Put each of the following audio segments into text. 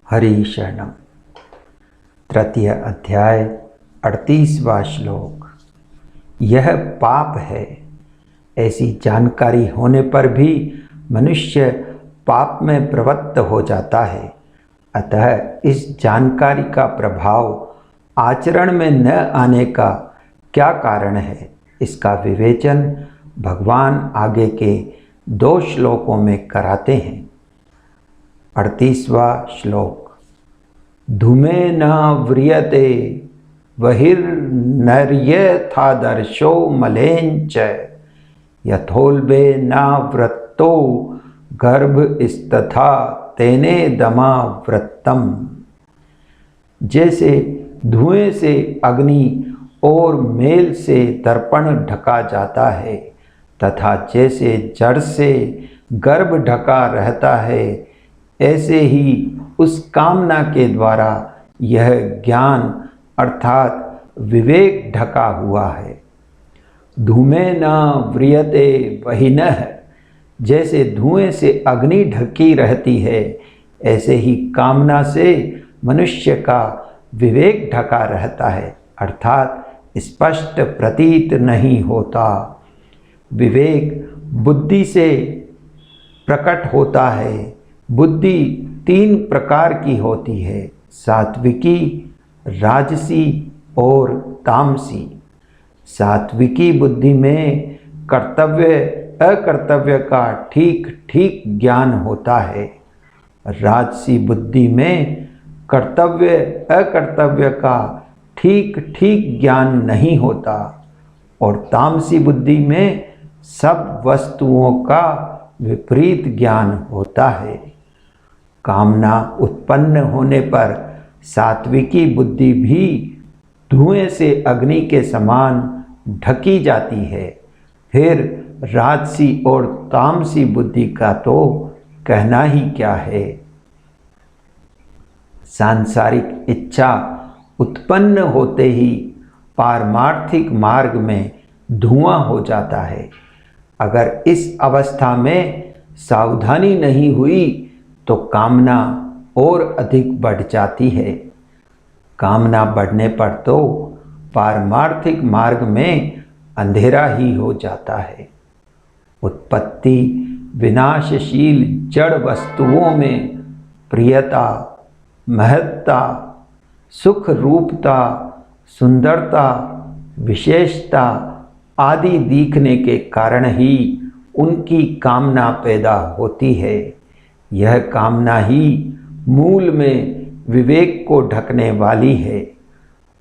हरि शरणम। तृतीय अध्याय 38वां श्लोक। यह पाप है। ऐसी जानकारी होने पर भी मनुष्य पाप में प्रवृत्त हो जाता है। अतः इस जानकारी का प्रभाव आचरण में न आने का क्या कारण है, इसका विवेचन भगवान आगे के 2 श्लोकों में कराते हैं। 38वां श्लोक। धूमेन व्रियते बहिर्नर्यथादर्शो मलेंच यथोल्बे नावृत्तो गर्भस्तथा तेने दमावृत्तम। जैसे धुएं से अग्नि और मेल से दर्पण ढका जाता है तथा जैसे जड़ से गर्भ ढका रहता है, ऐसे ही उस कामना के द्वारा यह ज्ञान अर्थात विवेक ढका हुआ है। धूमेन व्रियते बहिनः, जैसे धुएं से अग्नि ढकी रहती है, ऐसे ही कामना से मनुष्य का विवेक ढका रहता है, अर्थात स्पष्ट प्रतीत नहीं होता। विवेक बुद्धि से प्रकट होता है। बुद्धि 3 प्रकार की होती है, सात्विकी, राजसी और तामसी। सात्विकी बुद्धि में कर्तव्य अकर्तव्य का ठीक ठीक ज्ञान होता है। राजसी बुद्धि में कर्तव्य अकर्तव्य का ठीक ठीक ज्ञान नहीं होता और तामसी बुद्धि में सब वस्तुओं का विपरीत ज्ञान होता है। कामना उत्पन्न होने पर सात्विकी बुद्धि भी धुएं से अग्नि के समान ढकी जाती है। फिर राजसी और तामसी बुद्धि का तो कहना ही क्या है। सांसारिक इच्छा उत्पन्न होते ही पारमार्थिक मार्ग में धुआं हो जाता है। अगर इस अवस्था में सावधानी नहीं हुई तो कामना और अधिक बढ़ जाती है। कामना बढ़ने पर तो पारमार्थिक मार्ग में अंधेरा ही हो जाता है। उत्पत्ति विनाशशील जड़ वस्तुओं में प्रियता, महत्ता, सुख रूपता, सुंदरता, विशेषता आदि दिखने के कारण ही उनकी कामना पैदा होती है। यह कामना ही मूल में विवेक को ढकने वाली है।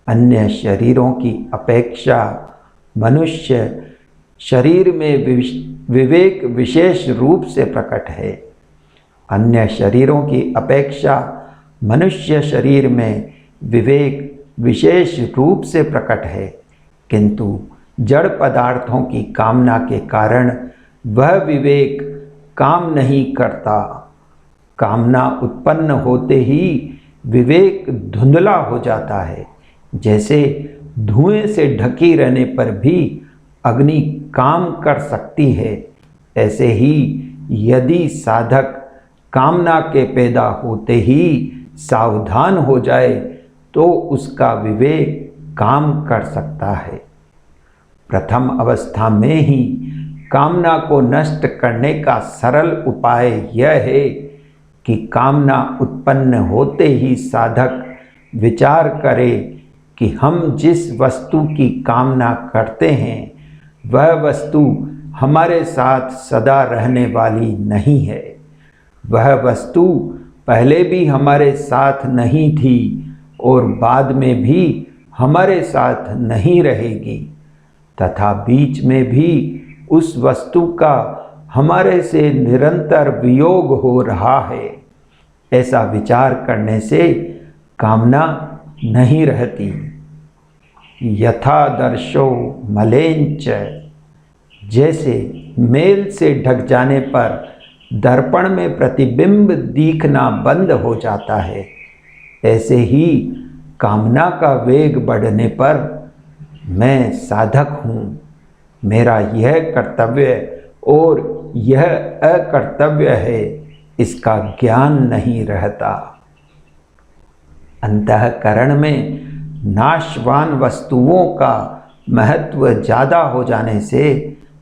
अन्य शरीरों की अपेक्षा मनुष्य शरीर में विवेक विशेष रूप से प्रकट है। अन्य शरीरों की अपेक्षा मनुष्य शरीर में विवेक विशेष रूप से प्रकट है, किंतु जड़ पदार्थों की कामना के कारण वह विवेक काम नहीं करता। कामना उत्पन्न होते ही विवेक धुंधला हो जाता है। जैसे धुएं से ढकी रहने पर भी अग्नि काम कर सकती है, ऐसे ही यदि साधक कामना के पैदा होते ही सावधान हो जाए तो उसका विवेक काम कर सकता है। प्रथम अवस्था में ही कामना को नष्ट करने का सरल उपाय यह है कि कामना उत्पन्न होते ही साधक विचार करे कि हम जिस वस्तु की कामना करते हैं वह वस्तु हमारे साथ सदा रहने वाली नहीं है। वह वस्तु पहले भी हमारे साथ नहीं थी और बाद में भी हमारे साथ नहीं रहेगी तथा बीच में भी उस वस्तु का हमारे से निरंतर वियोग हो रहा है। ऐसा विचार करने से कामना नहीं रहती। यथादर्शो मलेंच, जैसे मेल से ढक जाने पर दर्पण में प्रतिबिंब दिखना बंद हो जाता है, ऐसे ही कामना का वेग बढ़ने पर मैं साधक हूँ, मेरा यह कर्तव्य और यह अकर्तव्य है, इसका ज्ञान नहीं रहता। अंतःकरण में नाशवान वस्तुओं का महत्व ज़्यादा हो जाने से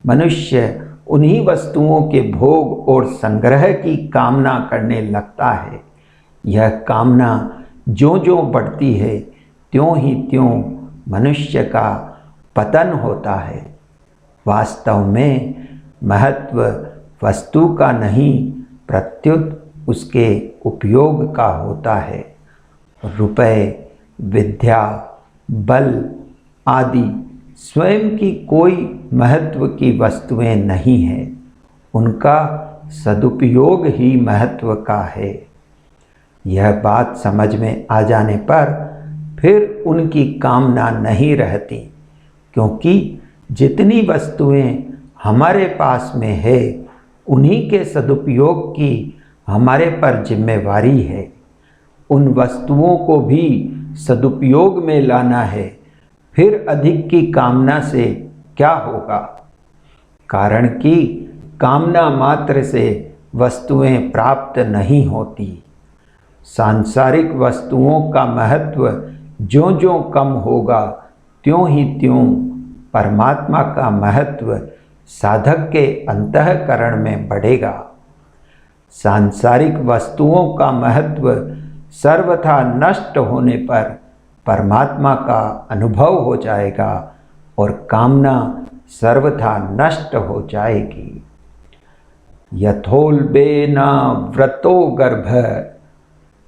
मनुष्य उन्हीं वस्तुओं के भोग और संग्रह की कामना करने लगता है। यह कामना ज्यों ज्यों बढ़ती है त्यों ही त्यों मनुष्य का पतन होता है। वास्तव में महत्व वस्तु का नहीं प्रत्युत उसके उपयोग का होता है। रुपए, विद्या, बल आदि स्वयं की कोई महत्व की वस्तुएं नहीं हैं, उनका सदुपयोग ही महत्व का है। यह बात समझ में आ जाने पर फिर उनकी कामना नहीं रहती, क्योंकि जितनी वस्तुएं हमारे पास में है उन्हीं के सदुपयोग की हमारे पर जिम्मेवारी है। उन वस्तुओं को भी सदुपयोग में लाना है, फिर अधिक की कामना से क्या होगा? कारण कि कामना मात्र से वस्तुएं प्राप्त नहीं होती। सांसारिक वस्तुओं का महत्व ज्यों ज्यों कम होगा त्यों ही त्यों परमात्मा का महत्व साधक के अंतःकरण में बढ़ेगा। सांसारिक वस्तुओं का महत्व सर्वथा नष्ट होने पर परमात्मा का अनुभव हो जाएगा और कामना सर्वथा नष्ट हो जाएगी। यथोल्बेना व्रतो गर्भ,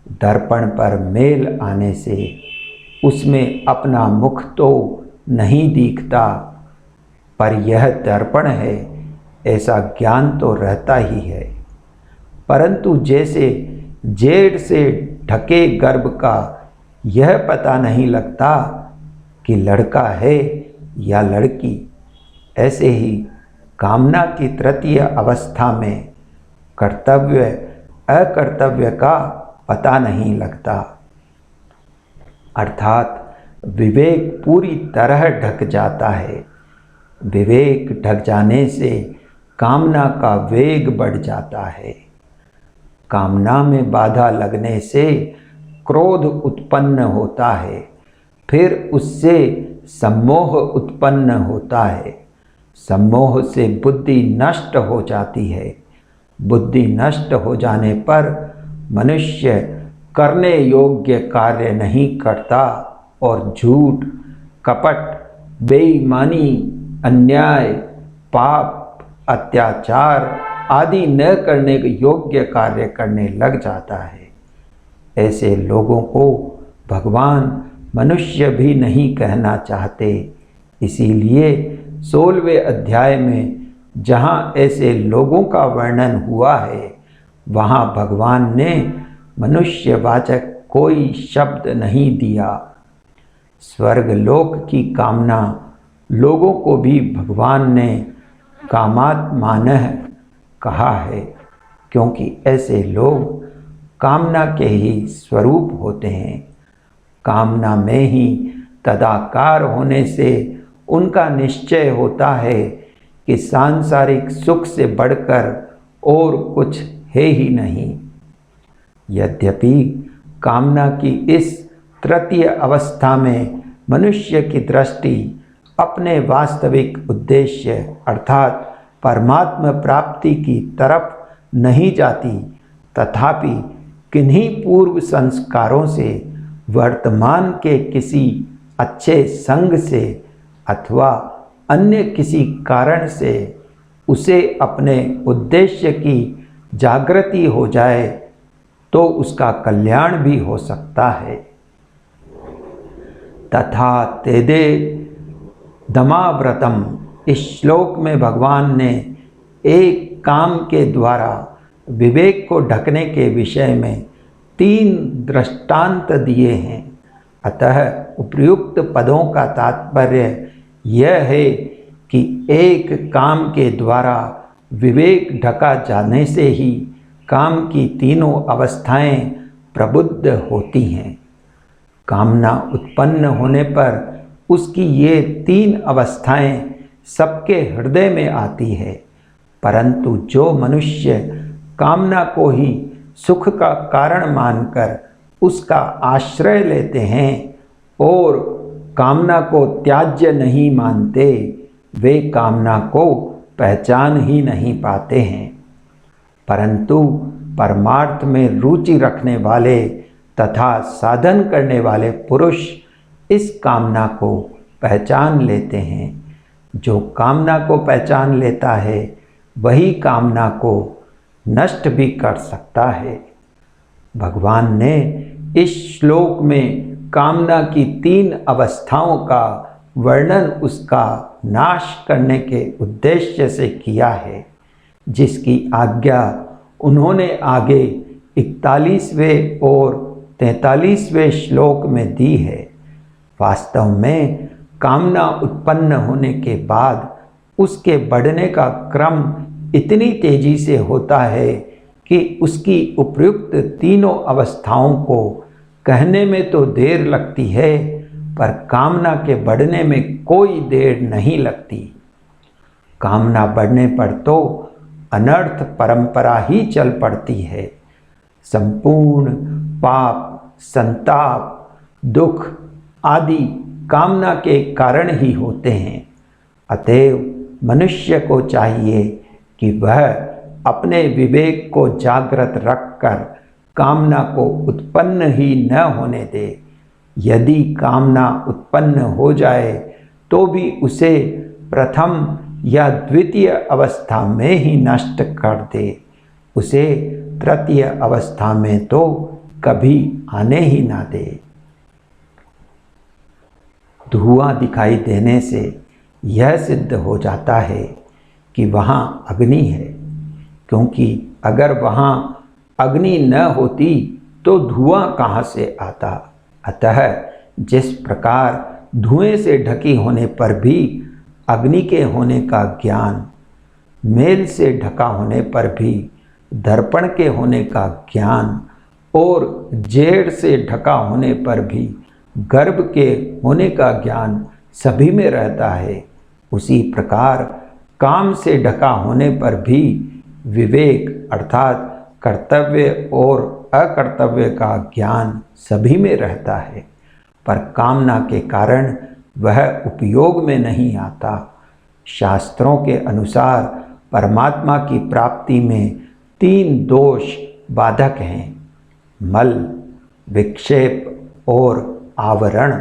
दर्पण पर मेल आने से उसमें अपना मुख तो नहीं दिखता, पर यह दर्पण है ऐसा ज्ञान तो रहता ही है। परंतु जैसे जेड़ से ढके गर्भ का यह पता नहीं लगता कि लड़का है या लड़की, ऐसे ही कामना की तृतीय अवस्था में कर्तव्य अकर्तव्य का पता नहीं लगता, अर्थात विवेक पूरी तरह ढक जाता है। विवेक ढक जाने से कामना का वेग बढ़ जाता है। कामना में बाधा लगने से क्रोध उत्पन्न होता है, फिर उससे सम्मोह उत्पन्न होता है। सम्मोह से बुद्धि नष्ट हो जाती है। बुद्धि नष्ट हो जाने पर मनुष्य करने योग्य कार्य नहीं करता और झूठ, कपट, बेईमानी, अन्याय, पाप, अत्याचार आदि न करने योग्य कार्य करने लग जाता है। ऐसे लोगों को भगवान मनुष्य भी नहीं कहना चाहते। इसीलिए 16वें अध्याय में जहाँ ऐसे लोगों का वर्णन हुआ है, वहाँ भगवान ने मनुष्यवाचक कोई शब्द नहीं दिया। स्वर्गलोक की कामना लोगों को भी भगवान ने कामात्मानः कहा है, क्योंकि ऐसे लोग कामना के ही स्वरूप होते हैं। कामना में ही तदाकार होने से उनका निश्चय होता है कि सांसारिक सुख से बढ़कर और कुछ है ही नहीं। यद्यपि कामना की इस तृतीय अवस्था में मनुष्य की दृष्टि अपने वास्तविक उद्देश्य अर्थात परमात्मा प्राप्ति की तरफ नहीं जाती, तथापि किन्हीं पूर्व संस्कारों से वर्तमान के किसी अच्छे संग से अथवा अन्य किसी कारण से उसे अपने उद्देश्य की जागृति हो जाए तो उसका कल्याण भी हो सकता है। तथा तेदे दमाव्रतम, इस श्लोक में भगवान ने एक काम के द्वारा विवेक को ढकने के विषय में 3 दृष्टांत दिए हैं। अतः उपर्युक्त पदों का तात्पर्य यह है कि एक काम के द्वारा विवेक ढका जाने से ही काम की तीनों अवस्थाएं प्रबुद्ध होती हैं। कामना उत्पन्न होने पर उसकी ये 3 अवस्थाएं सबके हृदय में आती है, परंतु जो मनुष्य कामना को ही सुख का कारण मानकर उसका आश्रय लेते हैं और कामना को त्याज्य नहीं मानते, वे कामना को पहचान ही नहीं पाते हैं। परंतु परमार्थ में रुचि रखने वाले तथा साधन करने वाले पुरुष इस कामना को पहचान लेते हैं। जो कामना को पहचान लेता है वही कामना को नष्ट भी कर सकता है। भगवान ने इस श्लोक में कामना की 3 अवस्थाओं का वर्णन उसका नाश करने के उद्देश्य से किया है, जिसकी आज्ञा उन्होंने आगे 41वें और 43वें श्लोक में दी है। वास्तव में कामना उत्पन्न होने के बाद उसके बढ़ने का क्रम इतनी तेजी से होता है कि उसकी उपयुक्त तीनों अवस्थाओं को कहने में तो देर लगती है, पर कामना के बढ़ने में कोई देर नहीं लगती। कामना बढ़ने पर तो अनर्थ परंपरा ही चल पड़ती है। संपूर्ण पाप, संताप, दुख आदि कामना के कारण ही होते हैं। अतएव मनुष्य को चाहिए कि वह अपने विवेक को जागृत रखकर कामना को उत्पन्न ही न होने दे। यदि कामना उत्पन्न हो जाए तो भी उसे प्रथम या द्वितीय अवस्था में ही नष्ट कर दे, उसे तृतीय अवस्था में तो कभी आने ही ना दे। धुआं दिखाई देने से यह सिद्ध हो जाता है कि वहाँ अग्नि है, क्योंकि अगर वहाँ अग्नि न होती तो धुआं कहाँ से आता। अतः जिस प्रकार धुएं से ढकी होने पर भी अग्नि के होने का ज्ञान, मेल से ढका होने पर भी दर्पण के होने का ज्ञान और जेड़ से ढका होने पर भी गर्भ के होने का ज्ञान सभी में रहता है, उसी प्रकार काम से ढका होने पर भी विवेक अर्थात कर्तव्य और अकर्तव्य का ज्ञान सभी में रहता है, पर कामना के कारण वह उपयोग में नहीं आता। शास्त्रों के अनुसार परमात्मा की प्राप्ति में 3 दोष बाधक हैं: मल, विक्षेप और आवरण।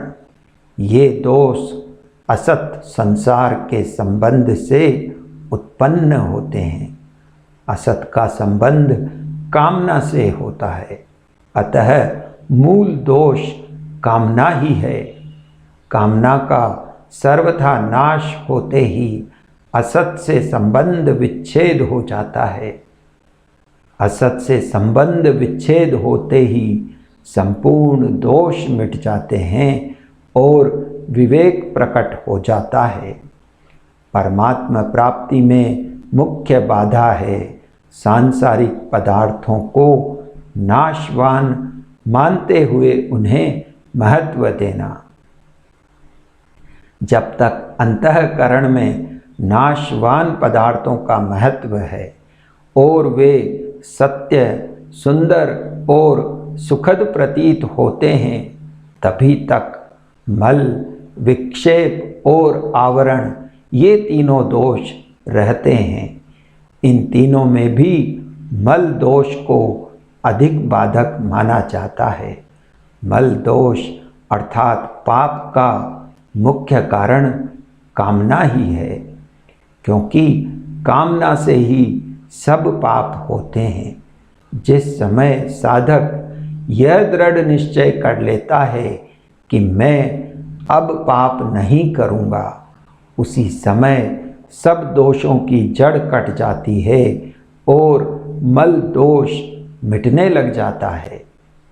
ये दोष असत संसार के संबंध से उत्पन्न होते हैं। असत का संबंध कामना से होता है, अतः मूल दोष कामना ही है। कामना का सर्वथा नाश होते ही असत से संबंध विच्छेद हो जाता है। असत से संबंध विच्छेद होते ही संपूर्ण दोष मिट जाते हैं और विवेक प्रकट हो जाता है। परमात्मा प्राप्ति में मुख्य बाधा है सांसारिक पदार्थों को नाशवान मानते हुए उन्हें महत्व देना। जब तक अंतःकरण में नाशवान पदार्थों का महत्व है और वे सत्य, सुंदर और सुखद प्रतीत होते हैं, तभी तक मल, विक्षेप और आवरण ये तीनों दोष रहते हैं। इन तीनों में भी मल दोष को अधिक बाधक माना जाता है। मल दोष अर्थात पाप का मुख्य कारण कामना ही है, क्योंकि कामना से ही सब पाप होते हैं। जिस समय साधक यह दृढ़ निश्चय कर लेता है कि मैं अब पाप नहीं करूँगा, उसी समय सब दोषों की जड़ कट जाती है और मल दोष मिटने लग जाता है।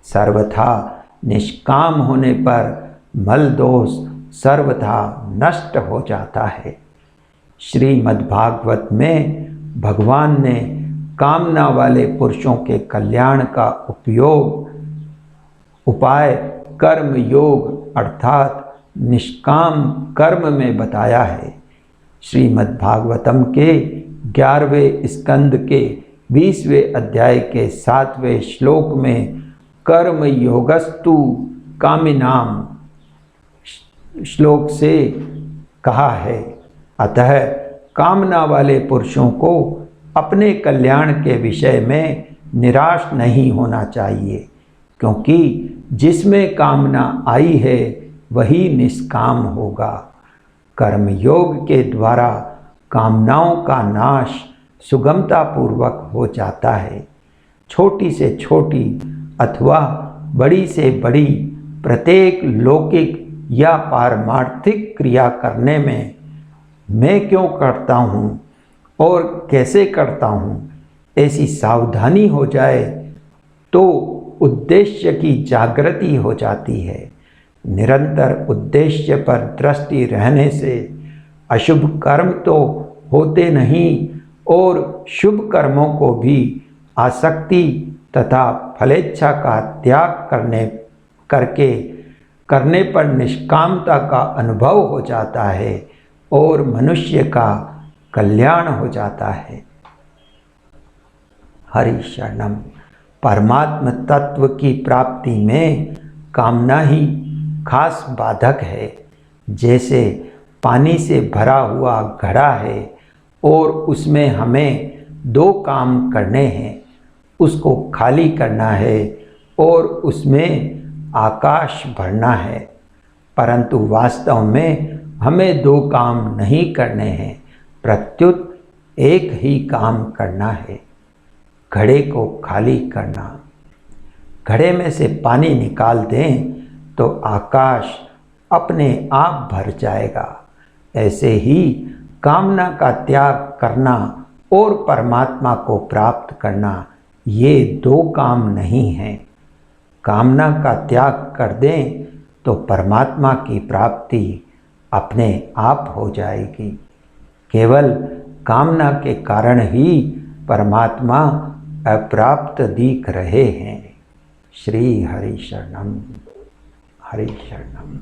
सर्वथा निष्काम होने पर मल दोष सर्वथा नष्ट हो जाता है। श्रीमद्भागवत में भगवान ने कामना वाले पुरुषों के कल्याण का उपाय कर्म योग अर्थात निष्काम कर्म में बताया है। श्रीमद्भागवतम के 11वें स्कंद के 20वें अध्याय के 7वें श्लोक में कर्म योगस्तु कामिनाम श्लोक से कहा है। अतः कामना वाले पुरुषों को अपने कल्याण के विषय में निराश नहीं होना चाहिए, क्योंकि जिसमें कामना आई है वही निष्काम होगा। कर्मयोग के द्वारा कामनाओं का नाश सुगमतापूर्वक हो जाता है। छोटी से छोटी अथवा बड़ी से बड़ी प्रत्येक लौकिक या पारमार्थिक क्रिया करने में मैं क्यों करता हूँ और कैसे करता हूँ, ऐसी सावधानी हो जाए तो उद्देश्य की जागृति हो जाती है। निरंतर उद्देश्य पर दृष्टि रहने से अशुभ कर्म तो होते नहीं और शुभ कर्मों को भी आसक्ति तथा फलेच्छा का त्याग करने पर निष्कामता का अनुभव हो जाता है और मनुष्य का कल्याण हो जाता है। हरि शरणम। परमात्म तत्व की प्राप्ति में कामना ही खास बाधक है। जैसे पानी से भरा हुआ घड़ा है और उसमें हमें दो काम करने हैं, उसको खाली करना है और उसमें आकाश भरना है, परंतु वास्तव में हमें दो काम नहीं करने हैं, प्रत्युत एक ही काम करना है, घड़े को खाली करना। घड़े में से पानी निकाल दें तो आकाश अपने आप भर जाएगा। ऐसे ही कामना का त्याग करना और परमात्मा को प्राप्त करना, ये दो काम नहीं हैं। कामना का त्याग कर दें तो परमात्मा की प्राप्ति अपने आप हो जाएगी। केवल कामना के कारण ही परमात्मा अप्राप्त दिख रहे हैं। श्री हरि शरणम, हरि शरणम।